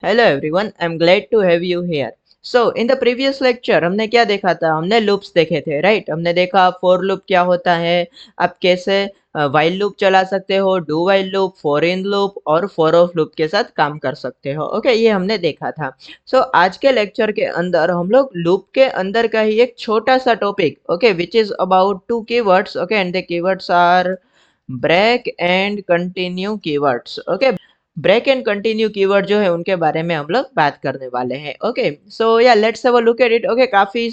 Hello everyone, I am glad to have you here. So in the previous lecture हमने क्या देखा था? हमने लूप्स देखे थे, राइट? हमने देखा फॉर लूप क्या होता है, आप कैसे व्हाइल लूप चला सकते हो, do while loop, for in loop और फॉर ऑफ लूप के साथ काम कर सकते हो। ओके, ये हमने देखा था। सो आज के लेक्चर के अंदर हम लोग लूप के अंदर का ही एक छोटा सा topic, okay, which is about two keywords, okay, and the keywords are break and continue keywords. Okay, break and continue keyword जो है उनके बारे में हम लोग बात करने वाले हैं। ओके, सो या let's have a look at it. Okay, काफी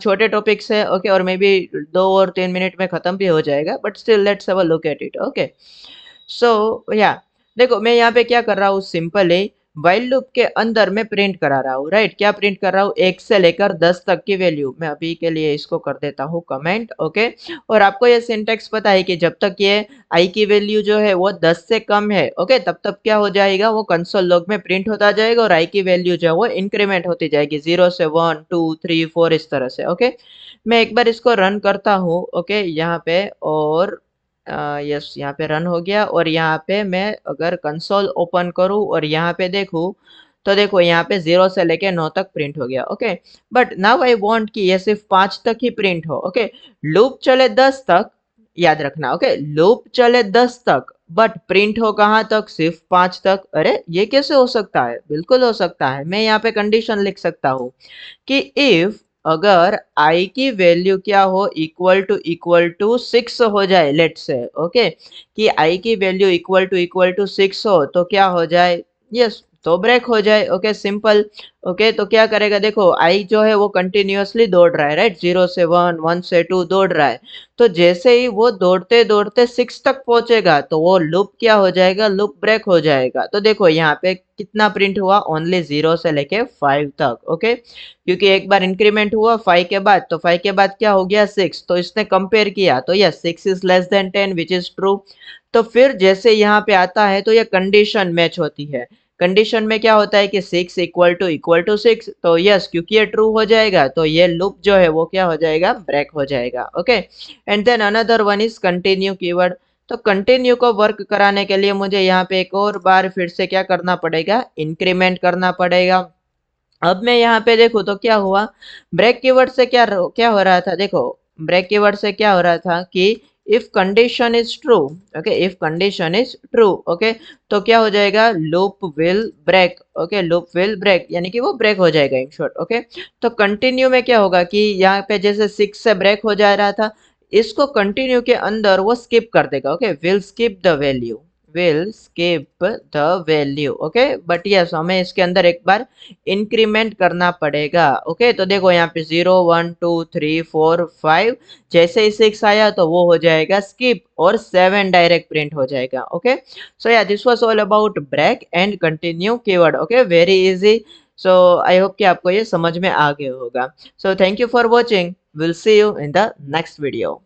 छोटे टॉपिक्स है। ओके, और मे बी 2 और 3 मिनट में खत्म भी हो जाएगा, but still let's have a look at it. Okay, so या देखो, मैं यहाँ पे क्या कर रहा हूँ, सिंपल है। व्हाइल लूप के अंदर मैं प्रिंट करा रहा हूँ, राइट? क्या प्रिंट कर रहा हूँ? 1 से लेकर 10 तक की वैल्यू। मैं अभी के लिए इसको कर देता हूँ कमेंट। ओके, और आपको ये सिंटेक्स पता है कि जब तक ये आई की वैल्यू जो है वो 10 से कम है, ओके, तब तक क्या हो जाएगा, वो कंसोल लॉग में प्रिंट होता जाएगा और आई की वैल्यू जो है वो इंक्रीमेंट होती जाएगी, 0 से 1 2 3 4 इस तरह से। ओके, मैं एक बार इसको रन करता हूँ, ओके, यहाँ पे, और यस, यहाँ पे रन हो गया। और यहाँ पे मैं अगर कंसोल ओपन करूँ और यहाँ पे देखूँ, तो देखो यहाँ पे 0 से लेके 9 तक प्रिंट हो गया। Okay, but now I want कि ये सिर्फ 5 तक ही प्रिंट हो। ओके, लूप चले 10 तक, याद रखना। ओके, लूप चले 10 तक, बट प्रिंट हो कहाँ तक? सिर्फ 5 तक। अरे, ये कैसे हो सकता है? बिल्कुल हो सकता है। मैं यहाँ पे कंडीशन लिख सकता हूँ कि इफ अगर i की वैल्यू क्या हो, इक्वल टू 6 हो जाए, लेट से, ओके, कि i की वैल्यू इक्वल टू 6 हो, तो क्या हो जाए? यस, तो ब्रेक हो जाए। Okay, simple. ओके, तो क्या करेगा? देखो, i जो है वो कंटिन्यूअसली दौड़ रहा है, राइट? 0 से 1, 1 से 2 दौड़ रहा है। तो जैसे ही वो दौड़ते दौड़ते 6 तक पहुंचेगा, तो वो लूप क्या हो जाएगा? लूप ब्रेक हो जाएगा। तो देखो यहाँ पे कितना प्रिंट हुआ? ओनली 0 से लेके 5 तक। ओके, क्योंकि एक बार इंक्रीमेंट हुआ 5 के बाद, तो 5 के बाद क्या हो गया? 6। तो इसने कंपेयर किया, तो yes, 6 is less than 10 which is true. तो फिर जैसे यहाँ पे आता है तो ये कंडीशन मैच होती है। कंडीशन में क्या होता है कि 6 इक्वल टू 6, तो यस, क्योंकि ये ट्रू हो जाएगा तो ये लूप जो है वो क्या हो जाएगा? ब्रेक हो जाएगा। Okay, and then another one is continue keyword. तो कंटिन्यू को वर्क कराने के लिए मुझे यहाँ पे एक और बार फिर से क्या करना पड़ेगा? इंक्रीमेंट करना पड़ेगा। अब मैं यहाँ पे देखूँ तो क्या हुआ? ब्रेक कीवर्ड से क्या क्या हो रहा था? देखो, ब्रेक कीवर्ड से क्या हो रहा था कि if condition is true, okay, if condition is true, okay, तो क्या हो जाएगा? Loop will break. Okay, loop will break, यानी कि वो ब्रेक हो जाएगा इन शॉर्ट। ओके, तो कंटिन्यू में क्या होगा कि यहाँ पे जैसे 6 से ब्रेक हो जा रहा था, इसको कंटिन्यू के अंदर वो स्किप कर देगा। Okay, will skip the value, will skip the value. Okay, but yes, हमें इसके अंदर एक बार इंक्रीमेंट करना पड़ेगा। ओके, तो देखो यहाँ पे 0 1 2 3 4 5, जैसे ही 6 आया तो वो हो जाएगा स्किप, और 7 डायरेक्ट प्रिंट हो जाएगा। ओके, सो या this was all about break and continue keyword. Okay, very easy. So I hope कि आपको ये समझ में आ गया होगा। So thank you for watching, will see you in the next video.